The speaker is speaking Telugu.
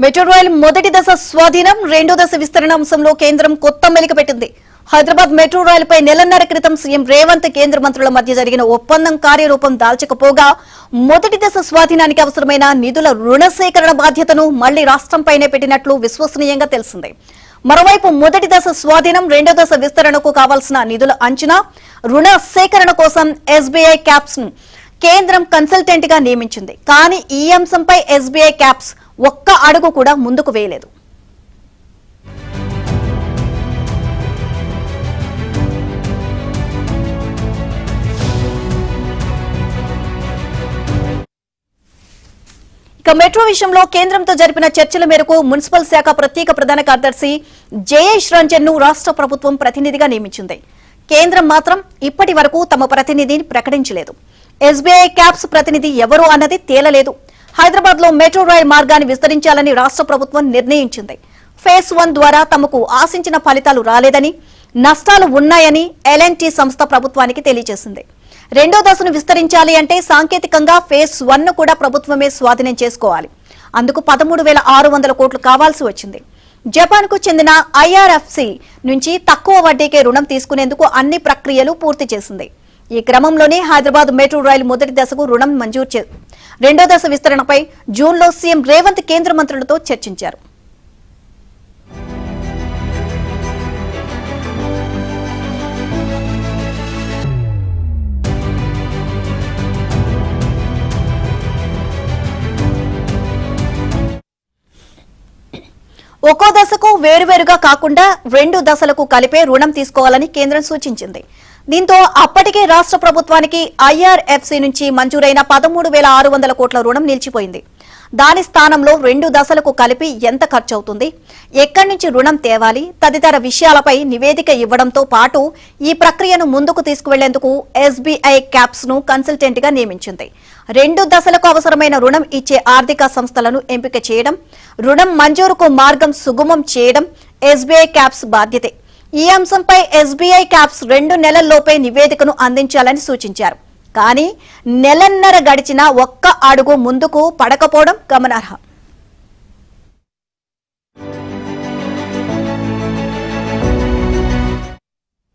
మెట్రో రైల్ మొదటి దశ స్వాధీనం, రెండో దశ విస్తరణ అంశంలో కేంద్రం కొత్త మెలిక పెట్టింది. హైదరాబాద్ మెట్రో రైలుపై నెలన్నర క్రితం సీఎం రేవంత్ కేంద్ర మంత్రుల మధ్య జరిగిన ఒప్పందం కార్యరూపం దాల్చకపోగా మొదటి దశ స్వాధీనానికి అవసరమైన నిధుల రుణ సేకరణ బాధ్యతను మళ్లీ రాష్ట్రంపైనే పెట్టినట్లు విశ్వసనీయంగా తెలిసింది. మరోవైపు మొదటి దశ స్వాధీనం, రెండో దశ విస్తరణకు కావాల్సిన నిధుల అంచనా, రుణ సేకరణ కోసం ఎస్బీఐ క్యాప్స్ ను కేంద్రం కన్సల్టెంట్ గా నియమించింది. కానీ ఈ అంశంపై ఎస్బీఐ క్యాప్స్ ఒక్క అడుగు కూడా ముందుకు వేయలేదు. ఇక మెట్రో విషయంలో కేంద్రంతో జరిపిన చర్చల మేరకు మున్సిపల్ శాఖ ప్రత్యేక ప్రధాన కార్యదర్శి జయేష్ రంజన్ ను రాష్ట్ర ప్రభుత్వం ప్రతినిధిగా నియమించింది. కేంద్రం మాత్రం ఇప్పటి వరకు తమ ప్రతినిధిని ప్రకటించలేదు. ఎస్బీఐ క్యాప్స్ ప్రతినిధి ఎవరు అన్నది తేలలేదు. హైదరాబాద్ లో మెట్రో రైల్ మార్గాన్ని విస్తరించాలని రాష్ట్ర ప్రభుత్వం నిర్ణయించింది. ఫేజ్ 1 ద్వారా తమకు ఆశించిన ఫలితాలు రాలేదని, నష్టాలు ఉన్నాయని ఎల్ఎన్టీ సంస్థ ప్రభుత్వానికి తెలియజేసింది. రెండో దశను విస్తరించాలి అంటే సాంకేతికంగా ఫేజ్ 1 ను కూడా ప్రభుత్వమే స్వాధీనం చేసుకోవాలి. అందుకు 13,600 కోట్లు కావాల్సి వచ్చింది. జపాన్ కు చెందిన ఐఆర్ఎఫ్సి నుంచి తక్కువ వడ్డీకే రుణం తీసుకునేందుకు అన్ని ప్రక్రియలు పూర్తి చేసింది. ఈ క్రమంలోనే హైదరాబాద్ మెట్రో రైలు మొదటి దశకు రుణం మంజూరు రెండో దశ విస్తరణపై జూన్లో సీఎం రేవంత్ కేంద్ర మంత్రులతో చర్చించారు. ఒక్కో దశకు వేరువేరుగా కాకుండా 2 దశలకు కలిపే రుణం తీసుకోవాలని కేంద్రం సూచించింది. దీంతో అప్పటికే రాష్ట్ర ప్రభుత్వానికి ఐఆర్ఎఫ్సి నుంచి మంజూరైన 13,600 కోట్ల రుణం నిలిచిపోయింది. దాని స్థానంలో 2 దశలకు కలిపి ఎంత ఖర్చవుతుంది, ఎక్కడి నుంచి రుణం తేవాలి తదితర విషయాలపై నివేదిక ఇవ్వడంతో పాటు ఈ ప్రక్రియను ముందుకు తీసుకువెళ్లేందుకు ఎస్బీఐ క్యాప్స్ ను కన్సల్టెంట్ గా నియమించింది. 2 దశలకు అవసరమైన రుణం ఇచ్చే ఆర్థిక సంస్థలను ఎంపిక చేయడం, రుణం మంజూరుకు మార్గం సుగమం చేయడం ఎస్బీఐ క్యాప్స్ బాధ్యతే. ఈ అంశంపై ఎస్బీఐ క్యాప్స్ 2 నెలల్లోపే నివేదికను అందించాలని సూచించారు. కానీ నెలన్నర గడిచినా ఒక్క అడుగు ముందుకు పడకపోవడం గమనార్హం.